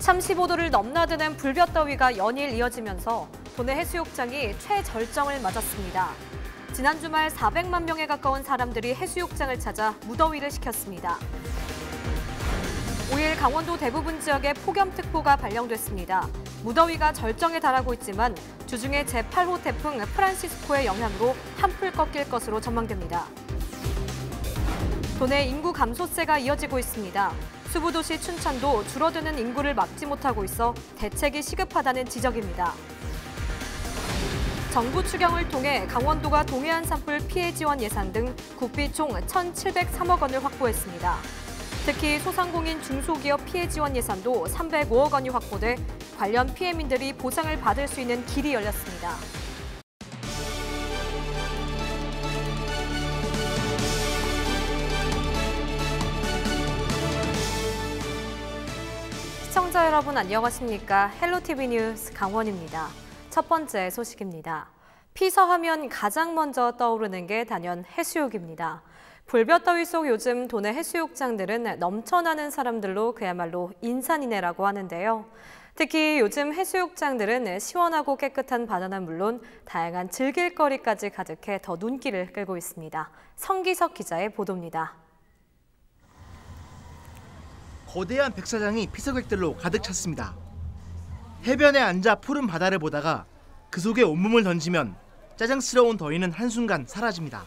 35도를 넘나드는 불볕더위가 연일 이어지면서 도내 해수욕장이 최절정을 맞았습니다. 지난 주말 400만 명에 가까운 사람들이 해수욕장을 찾아 무더위를 식혔습니다. 5일 강원도 대부분 지역에 폭염특보가 발령됐습니다. 무더위가 절정에 달하고 있지만 주중에 제8호 태풍 프란시스코의 영향으로 한풀 꺾일 것으로 전망됩니다. 도내 인구 감소세가 이어지고 있습니다. 수부도시 춘천도 줄어드는 인구를 막지 못하고 있어 대책이 시급하다는 지적입니다. 정부 추경을 통해 강원도가 동해안 산불 피해 지원 예산 등 국비 총 1,703억 원을 확보했습니다. 특히 소상공인 중소기업 피해 지원 예산도 305억 원이 확보돼 관련 피해민들이 보상을 받을 수 있는 길이 열렸습니다. 시청자 여러분 안녕하십니까? 헬로티비 뉴스 강원입니다. 첫 번째 소식입니다. 피서하면 가장 먼저 떠오르는 게 단연 해수욕입니다. 불볕더위 속 요즘 도내 해수욕장들은 넘쳐나는 사람들로 그야말로 인산이네라고 하는데요. 특히 요즘 해수욕장들은 시원하고 깨끗한 바다는 물론 다양한 즐길거리까지 가득해 더 눈길을 끌고 있습니다. 성기석 기자의 보도입니다. 거대한 백사장이 피서객들로 가득 찼습니다. 해변에 앉아 푸른 바다를 보다가 그 속에 온몸을 던지면 짜증스러운 더위는 한순간 사라집니다.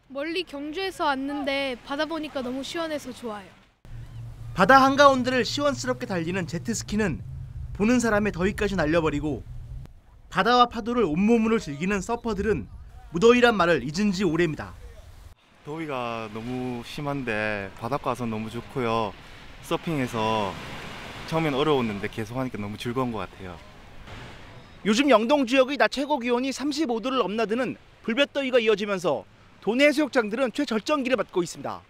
멀리 경주에서 왔는데 바다 보니까 너무 시원해서 좋아요. 바다 한가운데를 시원스럽게 달리는 제트스키는 보는 사람의 더위까지 날려버리고 바다와 파도를 온몸으로 즐기는 서퍼들은 무더위란 말을 잊은 지 오래입니다. 더위가 너무 심한데 바닷가 와서 너무 좋고요. 서핑해서 처음엔 어려웠는데 계속 하니까 너무 즐거운 것 같아요. 요즘 영동 지역의 낮 최고 기온이 35도를 넘나드는 불볕더위가 이어지면서 도내 해수욕장들은 최절정기를 맞고 있습니다.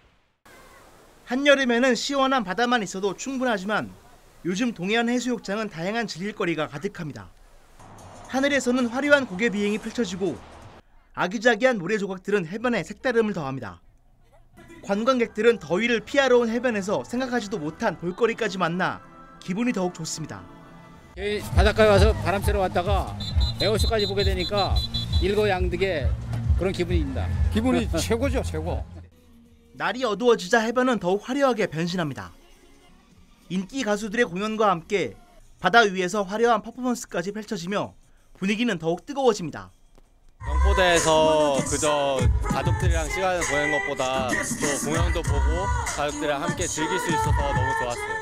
한여름에는 시원한 바다만 있어도 충분하지만 요즘 동해안 해수욕장은 다양한 즐길거리가 가득합니다. 하늘에서는 화려한 고개 비행이 펼쳐지고 아기자기한 모래 조각들은 해변에 색다름을 더합니다. 관광객들은 더위를 피하러 온 해변에서 생각하지도 못한 볼거리까지 만나 기분이 더욱 좋습니다. 바닷가에 와서 바람 쐬러 왔다가 해수까지 보게 되니까 일거양득의 그런 기분입니다. 기분이 최고죠, 최고. 날이 어두워지자 해변은 더욱 화려하게 변신합니다. 인기 가수들의 공연과 함께 바다 위에서 화려한 퍼포먼스까지 펼쳐지며 분위기는 더욱 뜨거워집니다. 경포대에서 그저 가족들이랑 시간을 보내는 것보다 또 공연도 보고 가족들이랑 함께 즐길 수 있어서 너무 좋았어요.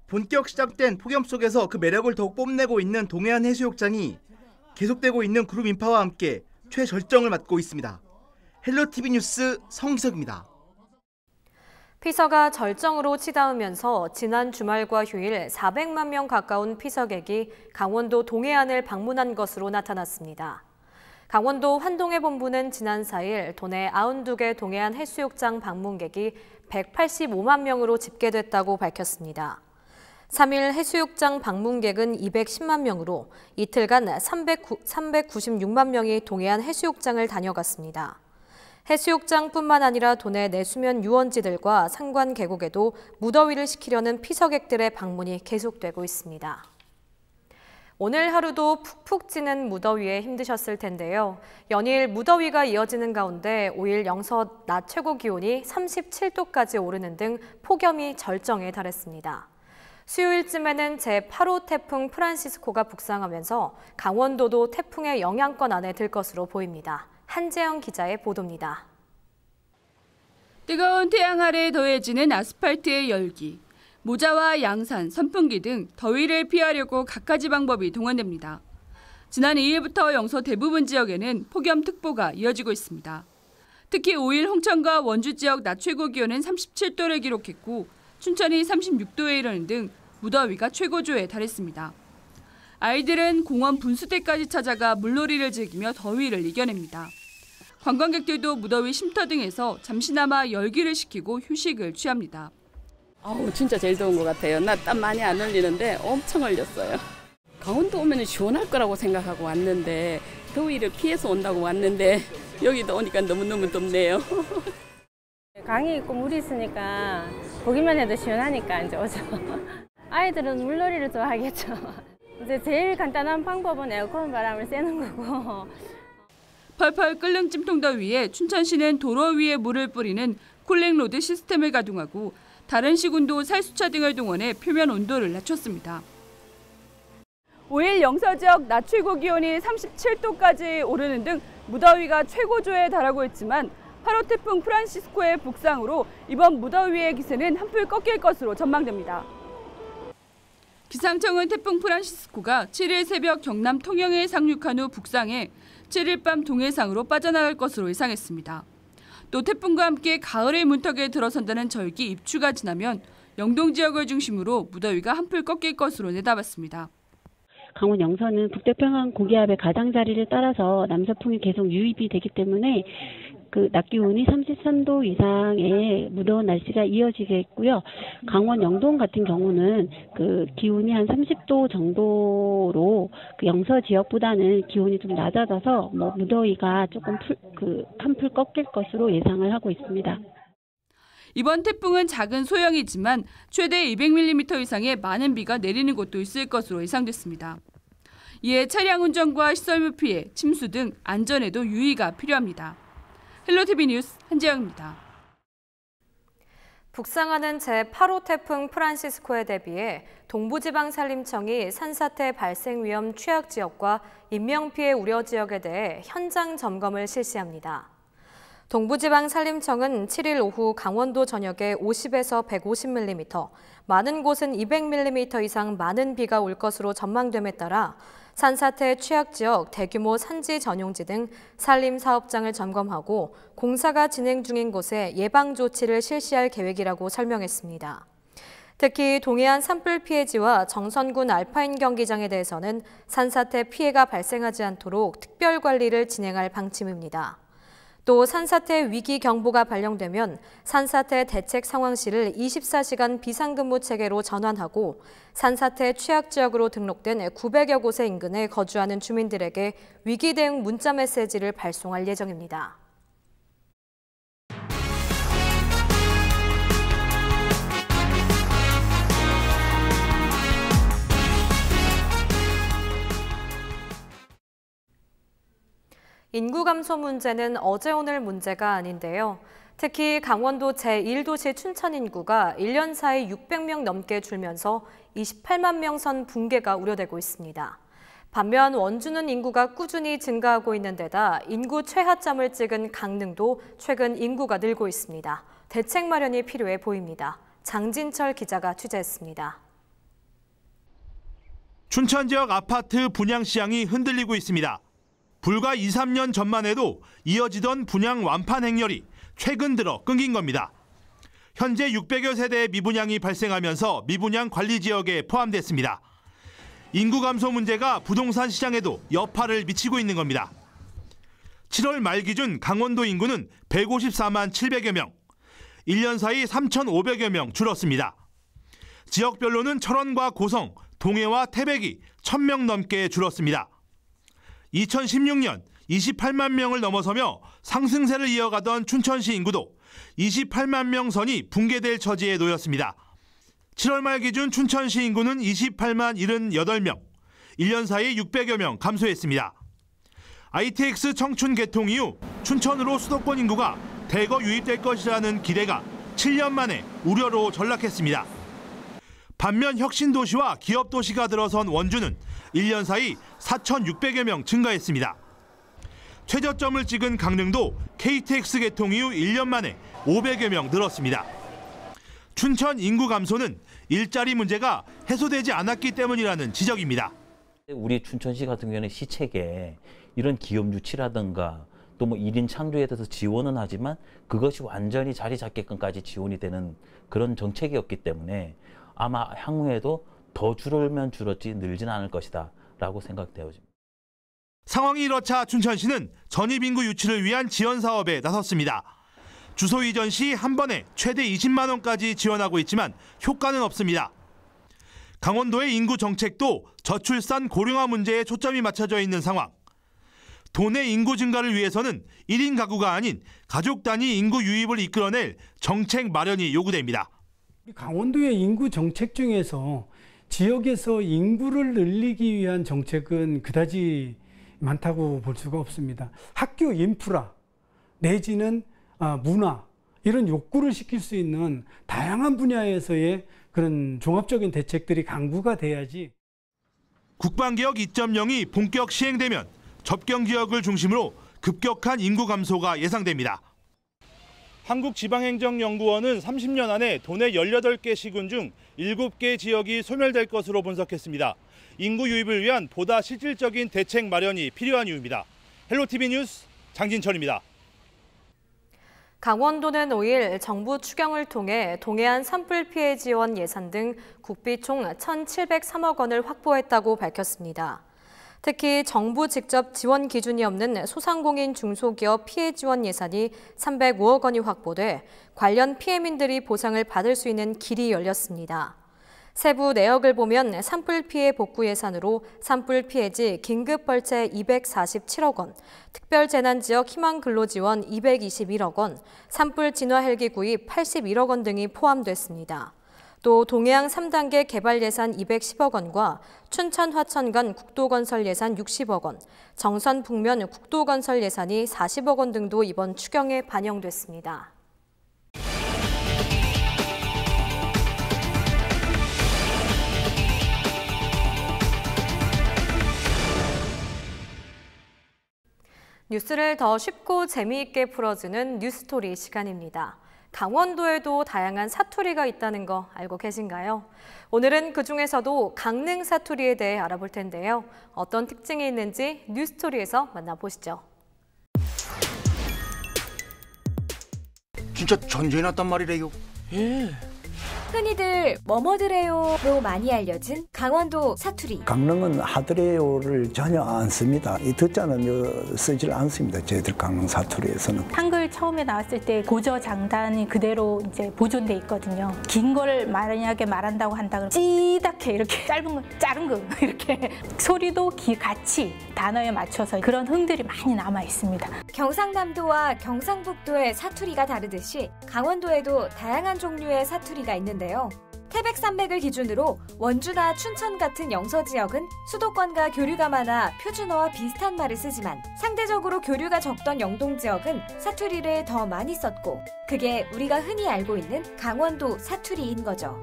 본격 시작된 폭염 속에서 그 매력을 더욱 뽐내고 있는 동해안 해수욕장이 계속되고 있는 그룹 인파와 함께 최절정을 맞고 있습니다. 헬로티비 뉴스 성기석입니다. 피서가 절정으로 치닫으면서 지난 주말과 휴일 400만 명 가까운 피서객이 강원도 동해안을 방문한 것으로 나타났습니다. 강원도 환동해 본부는 지난 4일 도내 92개 동해안 해수욕장 방문객이 185만 명으로 집계됐다고 밝혔습니다. 3일 해수욕장 방문객은 210만 명으로 이틀간 396만 명이 동해안 해수욕장을 다녀갔습니다. 해수욕장뿐만 아니라 도내 내수면 유원지들과 산관 계곡에도 무더위를 식히려는 피서객들의 방문이 계속되고 있습니다. 오늘 하루도 푹푹 찌는 무더위에 힘드셨을 텐데요. 연일 무더위가 이어지는 가운데 5일 영서 낮 최고 기온이 37도까지 오르는 등 폭염이 절정에 달했습니다. 수요일쯤에는 제8호 태풍 프란시스코가 북상하면서 강원도도 태풍의 영향권 안에 들 것으로 보입니다. 한재영 기자의 보도입니다. 뜨거운 태양 아래 더해지는 아스팔트의 열기. 모자와 양산, 선풍기 등 더위를 피하려고 갖가지 방법이 동원됩니다. 지난 2일부터 영서 대부분 지역에는 폭염특보가 이어지고 있습니다. 특히 5일 홍천과 원주 지역 낮 최고 기온은 37도를 기록했고 춘천이 36도에 이르는 등 무더위가 최고조에 달했습니다. 아이들은 공원 분수대까지 찾아가 물놀이를 즐기며 더위를 이겨냅니다. 관광객들도 무더위 쉼터 등에서 잠시나마 열기를 식히고 휴식을 취합니다. 아우 진짜 제일 더운 것 같아요. 나 땀 많이 안 흘리는데 엄청 흘렸어요. 강원도 오면 시원할 거라고 생각하고 왔는데 더위를 피해서 온다고 왔는데 여기도 오니까 너무너무 덥네요. 강이 있고 물이 있으니까 보기만 해도 시원하니까 이제 오죠. 아이들은 물놀이를 좋아하겠죠. 이제 제일 간단한 방법은 에어컨 바람을 쐬는 거고. 펄펄 끓는 찜통더위에 춘천시는 도로 위에 물을 뿌리는 쿨링로드 시스템을 가동하고 다른 시군도 살수차 등을 동원해 표면 온도를 낮췄습니다. 5일 영서 지역 낮 최고 기온이 37도까지 오르는 등 무더위가 최고조에 달하고 있지만 8호 태풍 프란시스코의 북상으로 이번 무더위의 기세는 한풀 꺾일 것으로 전망됩니다. 기상청은 태풍 프란시스코가 7일 새벽 경남 통영에 상륙한 후 북상해 7일 밤 동해상으로 빠져나갈 것으로 예상했습니다. 또 태풍과 함께 가을의 문턱에 들어선다는 절기 입추가 지나면 영동 지역을 중심으로 무더위가 한풀 꺾일 것으로 내다봤습니다. 강원 영서는 북태평양 고기압의 가장자리를 따라서 남서풍이 계속 유입이 되기 때문에 낮 기온이 33도 이상의 무더운 날씨가 이어지겠고요. 강원 영동 같은 경우는 기온이 한 30도 정도로 영서 지역보다는 기온이 좀 낮아져서 무더위가 조금 한풀 꺾일 것으로 예상을 하고 있습니다. 이번 태풍은 작은 소형이지만 최대 200mm 이상의 많은 비가 내리는 곳도 있을 것으로 예상됐습니다. 이에 차량 운전과 시설물 피해, 침수 등 안전에도 유의가 필요합니다. 헬로티비 뉴스 한지영입니다. 북상하는 제8호 태풍 프란시스코에 대비해 동부지방산림청이 산사태 발생 위험 취약 지역과 인명피해 우려 지역에 대해 현장 점검을 실시합니다. 동부지방산림청은 7일 오후 강원도 전역에 50에서 150mm, 많은 곳은 200mm 이상 많은 비가 올 것으로 전망됨에 따라 산사태 취약지역, 대규모 산지 전용지 등 산림사업장을 점검하고 공사가 진행 중인 곳에 예방조치를 실시할 계획이라고 설명했습니다. 특히 동해안 산불 피해지와 정선군 알파인 경기장에 대해서는 산사태 피해가 발생하지 않도록 특별관리를 진행할 방침입니다. 또 산사태 위기 경보가 발령되면 산사태 대책 상황실을 24시간 비상근무 체계로 전환하고 산사태 취약 지역으로 등록된 900여 곳의 인근에 거주하는 주민들에게 위기 대응 문자 메시지를 발송할 예정입니다. 인구 감소 문제는 어제 오늘 문제가 아닌데요. 특히 강원도 제1도시 춘천 인구가 1년 사이 600명 넘게 줄면서 28만 명 선 붕괴가 우려되고 있습니다. 반면 원주는 인구가 꾸준히 증가하고 있는 데다 인구 최하점을 찍은 강릉도 최근 인구가 늘고 있습니다. 대책 마련이 필요해 보입니다. 장진철 기자가 취재했습니다. 춘천 지역 아파트 분양 시장이 흔들리고 있습니다. 불과 2, 3년 전만 해도 이어지던 분양 완판 행렬이 최근 들어 끊긴 겁니다. 현재 600여 세대의 미분양이 발생하면서 미분양 관리 지역에 포함됐습니다. 인구 감소 문제가 부동산 시장에도 여파를 미치고 있는 겁니다. 7월 말 기준 강원도 인구는 154만 700여 명, 1년 사이 3,500여 명 줄었습니다. 지역별로는 철원과 고성, 동해와 태백이 1,000명 넘게 줄었습니다. 2016년 28만 명을 넘어서며 상승세를 이어가던 춘천시 인구도 28만 명 선이 붕괴될 처지에 놓였습니다. 7월 말 기준 춘천시 인구는 28만 78명, 1년 사이 600여 명 감소했습니다. ITX 청춘 개통 이후 춘천으로 수도권 인구가 대거 유입될 것이라는 기대가 7년 만에 우려로 전락했습니다. 반면 혁신도시와 기업도시가 들어선 원주는 1년 사이 4,600여 명 증가했습니다. 최저점을 찍은 강릉도 KTX 개통 이후 1년 만에 500여 명 늘었습니다. 춘천 인구 감소는 일자리 문제가 해소되지 않았기 때문이라는 지적입니다. 우리 춘천시 같은 경우는 시책에 이런 기업 유치라든가 또 1인 창조에 대해서 지원은 하지만 그것이 완전히 자리 잡게끔까지 지원이 되는 그런 정책이었기 때문에 아마 향후에도 더 줄으면 줄었지 늘지는 않을 것이다 라고 생각되어집니다. 상황이 이렇자 춘천시는 전입인구 유치를 위한 지원 사업에 나섰습니다. 주소 이전 시 한 번에 최대 20만 원까지 지원하고 있지만 효과는 없습니다. 강원도의 인구 정책도 저출산 고령화 문제에 초점이 맞춰져 있는 상황. 도내 인구 증가를 위해서는 1인 가구가 아닌 가족 단위 인구 유입을 이끌어낼 정책 마련이 요구됩니다. 강원도의 인구 정책 중에서 지역에서 인구를 늘리기 위한 정책은 그다지 많다고 볼 수가 없습니다. 학교 인프라 내지는 문화 이런 욕구를 시킬 수 있는 다양한 분야에서의 그런 종합적인 대책들이 강구가 돼야지. 국방개혁 2.0이 본격 시행되면 접경 지역을 중심으로 급격한 인구 감소가 예상됩니다. 한국지방행정연구원은 30년 안에 도내 18개 시군 중 7개 지역이 소멸될 것으로 분석했습니다. 인구 유입을 위한 보다 실질적인 대책 마련이 필요한 이유입니다. 헬로티비 뉴스 장진철입니다. 강원도는 5일 정부 추경을 통해 동해안 산불 피해 지원 예산 등 국비 총 1,703억 원을 확보했다고 밝혔습니다. 특히 정부 직접 지원 기준이 없는 소상공인 중소기업 피해 지원 예산이 305억 원이 확보돼 관련 피해민들이 보상을 받을 수 있는 길이 열렸습니다. 세부 내역을 보면 산불 피해 복구 예산으로 산불 피해지 긴급 벌채 247억 원, 특별재난지역 희망근로지원 221억 원, 산불 진화 헬기 구입 81억 원 등이 포함됐습니다. 또 동해안 3단계 개발 예산 210억 원과 춘천 화천 간 국도건설 예산 60억 원, 정선 북면 국도건설 예산이 40억 원 등도 이번 추경에 반영됐습니다. 뉴스를 더 쉽고 재미있게 풀어주는 뉴스토리 시간입니다. 강원도에도 다양한 사투리가 있다는 거 알고 계신가요? 오늘은 그중에서도 강릉 사투리에 대해 알아볼 텐데요. 어떤 특징이 있는지 뉴스토리에서 만나보시죠. 진짜 전쟁이 났단 말이래요. 예. 흔히들 뭐뭐드래요로 많이 알려진 강원도 사투리. 강릉은 하드래요를 전혀 안 씁니다. 이 듣자는 쓰질 않습니다. 저희들 강릉 사투리에서는. 한글 처음에 나왔을 때 고저 장단이 그대로 이제 보존돼 있거든요. 긴 거를 만약에 말한다고 한다 그러면 찌닥해 이렇게 짧은 거 자른 거 이렇게 소리도 같이 단어에 맞춰서 그런 흥들이 많이 남아 있습니다. 경상남도와 경상북도의 사투리가 다르듯이 강원도에도 다양한 종류의 사투리가 있는데요. 태백산맥을 기준으로 원주나 춘천 같은 영서 지역은 수도권과 교류가 많아 표준어와 비슷한 말을 쓰지만 상대적으로 교류가 적던 영동 지역은 사투리를 더 많이 썼고 그게 우리가 흔히 알고 있는 강원도 사투리인 거죠.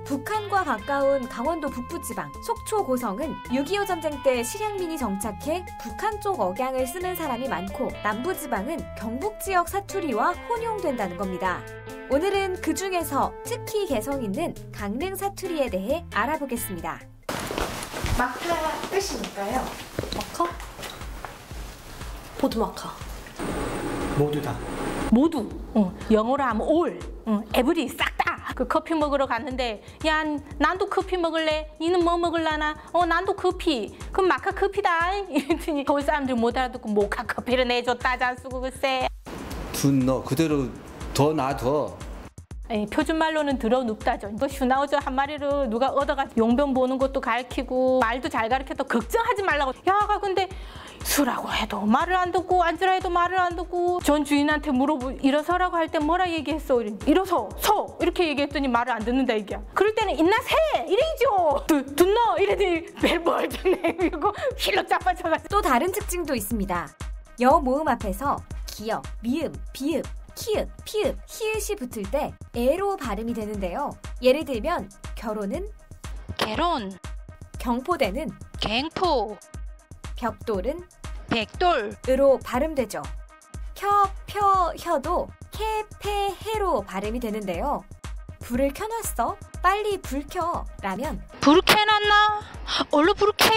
북한과 가까운 강원도 북부지방 속초 고성은 6.25 전쟁 때 실향민이 정착해 북한 쪽 억양을 쓰는 사람이 많고 남부지방은 경북지역 사투리와 혼용된다는 겁니다. 오늘은 그중에서 특히 개성 있는 강릉 사투리에 대해 알아보겠습니다. 마카 뜻이 뭘까요? 마카? 보드마카. 모두다. 모두. 영어로 하면 all. 에브리 싹 다. 그 커피 먹으러 갔는데 야 난도 커피 먹을래? 니는 뭐 먹을라나? 난도 커피. 그럼 마카 커피다. 이랬더니 서울 사람들 못 알아듣고 모카 커피를 내줬다 잔수고 글쎄. 너 그대로 더 놔둬. 표준말로는 들어 눕다죠. 또 슈나우저 한 마리를 누가 얻어가 용변 보는 것도 가르치고 말도 잘 가르쳐도 걱정하지 말라고. 야가 근데 수라고 해도 말을 안 듣고 앉으라 해도 말을 안 듣고 전 주인한테 일어서라고 할 때 뭐라 얘기했어? 일어서 서 이렇게 얘기했더니 말을 안 듣는다 이게. 그럴 때는 인나세 이래죠. 둔너 이래더니 벨벌 듣네. 그리고 힐러 짜빠져가지고. 또 다른 특징도 있습니다. 여 모음 앞에서 기역, 미음, 비읍, 키읔, 피읍, 히읗이 붙을 때 에로 발음이 되는데요. 예를 들면 결혼은 개론, 경포대는 갱포, 벽돌은 백돌으로 발음되죠. 켜, 펴, 혀도 캐, 페, 해로 발음이 되는데요. 불을 켜놨어? 빨리 불 켜! 라면 불 켜놨나? 얼른 불 켜!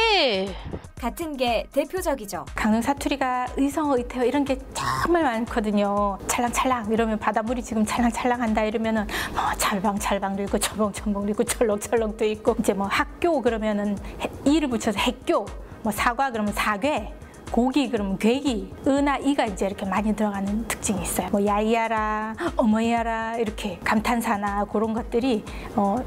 같은 게 대표적이죠. 강릉 사투리가 의성어, 의태어 이런 게 정말 많거든요. 찰랑찰랑 이러면 바닷물이 지금 찰랑찰랑한다 이러면은 뭐 찰방찰방도 있고 첨벙첨벙도 있고 철렁철렁도 있고 이제 뭐 학교 그러면은 이를 붙여서 핵교, 뭐 사과 그러면 사괴, 고기 그러면 괴기, 으나 이가 이제 이렇게 많이 들어가는 특징이 있어요. 뭐 야이야라, 어머이야라 이렇게 감탄사나 그런 것들이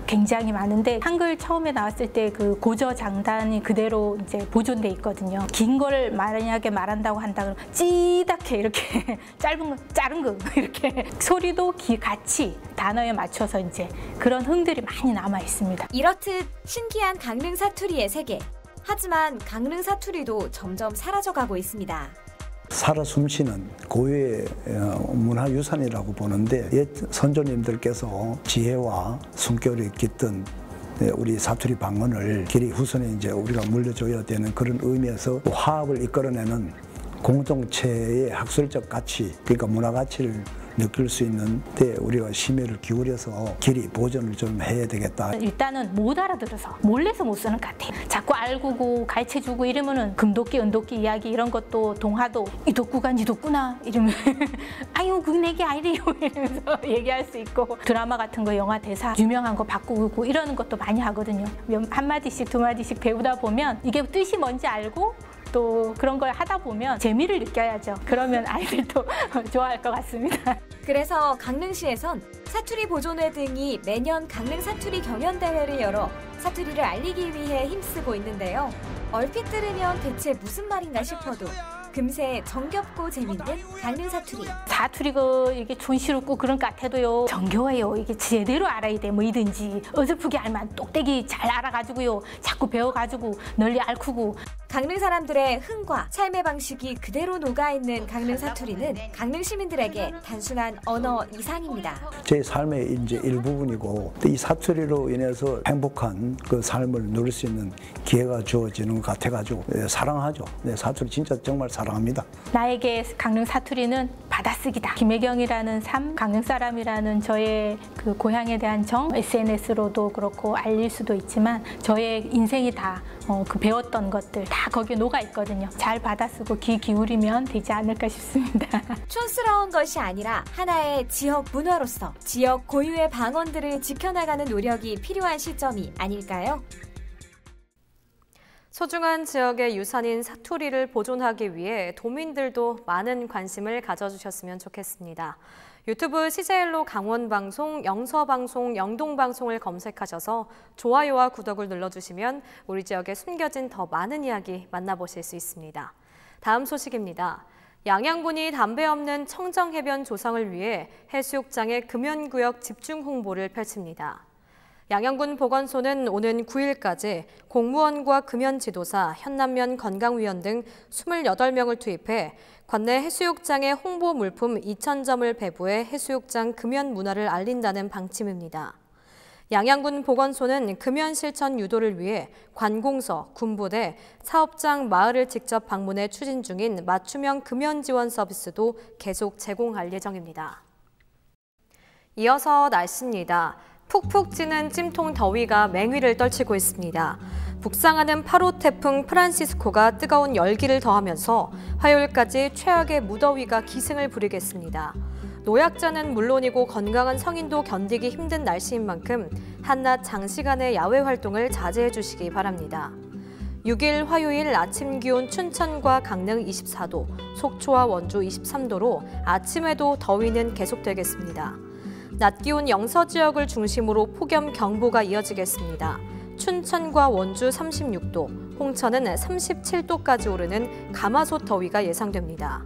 굉장히 많은데 한글 처음에 나왔을 때 그 고저 장단이 그대로 이제 보존돼 있거든요. 긴 걸 만약에 말한다고 한다 그러면 찌닥해 이렇게 짧은 거, 자른 거 이렇게 소리도 같이 단어에 맞춰서 이제 그런 흥들이 많이 남아 있습니다. 이렇듯 신기한 강릉 사투리의 세계. 하지만 강릉 사투리도 점점 사라져가고 있습니다. 살아 숨쉬는 고유의 문화유산이라고 보는데 옛 선조님들께서 지혜와 숨결이 깃든 우리 사투리 방언을 길이 후손에 이제 우리가 물려줘야 되는 그런 의미에서 화합을 이끌어내는 공동체의 학술적 가치, 그러니까 문화 가치를 느낄 수 있는데 우리가 심혈을 기울여서 길이 보존을 좀 해야 되겠다. 일단은 못 알아들어서 몰래서 못 쓰는 것 같아요. 자꾸 알고고 가르쳐주고 이러면은 금도끼, 은도끼 이야기 이런 것도 동화도 이 독구가 니 독구나 이러면 아유 그게 내게 아니래요 이러면서 얘기할 수 있고 드라마 같은 거 영화 대사 유명한 거 바꾸고 이러는 것도 많이 하거든요. 한 마디씩 두 마디씩 배우다 보면 이게 뜻이 뭔지 알고 또 그런 걸 하다 보면 재미를 느껴야죠. 그러면 아이들도 좋아할 것 같습니다. 그래서 강릉시에선 사투리 보존회 등이 매년 강릉 사투리 경연대회를 열어 사투리를 알리기 위해 힘쓰고 있는데요. 얼핏 들으면 대체 무슨 말인가 싶어도 금세 정겹고 재밌는 강릉 사투리. 사투리가 이게 촌스럽고 그런 것 같아도요. 정겨워요. 이게 제대로 알아야 돼. 뭐이든지 어설프게 알면 똑대기 잘 알아가지고요. 자꾸 배워가지고 널리 앓고. 강릉 사람들의 흥과 삶의 방식이 그대로 녹아있는 강릉 사투리는 강릉 시민들에게 단순한 언어 이상입니다. 제 삶의 이제 일부분이고 이 사투리로 인해서 행복한 그 삶을 누릴 수 있는 기회가 주어지는 것 같아가지고 사랑하죠. 사투리 진짜 정말 사랑합니다. 나에게 강릉 사투리는 받아쓰기다. 김혜경이라는 삶, 강릉 사람이라는 저의 그 고향에 대한 정, SNS로도 그렇고 알릴 수도 있지만 저의 인생이 다 그 배웠던 것들 다 거기에 녹아 있거든요. 잘 받아쓰고 귀 기울이면 되지 않을까 싶습니다. 촌스러운 것이 아니라 하나의 지역 문화로서 지역 고유의 방언들을 지켜나가는 노력이 필요한 시점이 아닐까요? 소중한 지역의 유산인 사투리를 보존하기 위해 도민들도 많은 관심을 가져주셨으면 좋겠습니다. 유튜브 CJL로 강원방송, 영서방송, 영동방송을 검색하셔서 좋아요와 구독을 눌러주시면 우리 지역에 숨겨진 더 많은 이야기 만나보실 수 있습니다. 다음 소식입니다. 양양군이 담배 없는 청정해변 조성을 위해 해수욕장의 금연구역 집중 홍보를 펼칩니다. 양양군 보건소는 오는 9일까지 공무원과 금연지도사, 현남면 건강위원 등 28명을 투입해 관내 해수욕장의 홍보 물품 2,000점을 배부해 해수욕장 금연 문화를 알린다는 방침입니다. 양양군 보건소는 금연 실천 유도를 위해 관공서, 군부대, 사업장, 마을을 직접 방문해 추진 중인 맞춤형 금연 지원 서비스도 계속 제공할 예정입니다. 이어서 날씨입니다. 푹푹 찌는 찜통 더위가 맹위를 떨치고 있습니다. 북상하는 8호 태풍 프란시스코가 뜨거운 열기를 더하면서 화요일까지 최악의 무더위가 기승을 부리겠습니다. 노약자는 물론이고 건강한 성인도 견디기 힘든 날씨인 만큼 한낮 장시간의 야외 활동을 자제해 주시기 바랍니다. 6일 화요일 아침 기온 춘천과 강릉 24도, 속초와 원주 23도로 아침에도 더위는 계속되겠습니다. 낮 기온 영서 지역을 중심으로 폭염 경보가 이어지겠습니다. 춘천과 원주 36도, 홍천은 37도까지 오르는 가마솥 더위가 예상됩니다.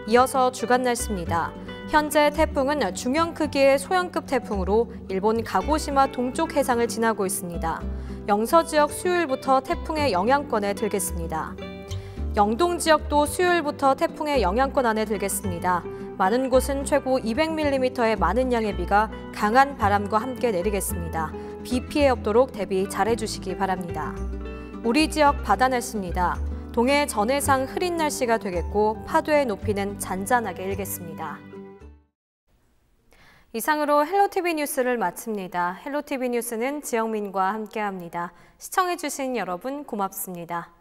이어서 주간 날씨입니다. 현재 태풍은 중형 크기의 소형급 태풍으로 일본 가고시마 동쪽 해상을 지나고 있습니다. 영서 지역 수요일부터 태풍의 영향권에 들겠습니다. 영동 지역도 수요일부터 태풍의 영향권 안에 들겠습니다. 많은 곳은 최고 200mm의 많은 양의 비가 강한 바람과 함께 내리겠습니다. 비 피해 없도록 대비 잘해주시기 바랍니다. 우리 지역 바다 날씨입니다. 동해 전해상 흐린 날씨가 되겠고 파도의 높이는 잔잔하게 일겠습니다. 이상으로 헬로티비 뉴스를 마칩니다. 헬로티비 뉴스는 지영민과 함께합니다. 시청해주신 여러분 고맙습니다.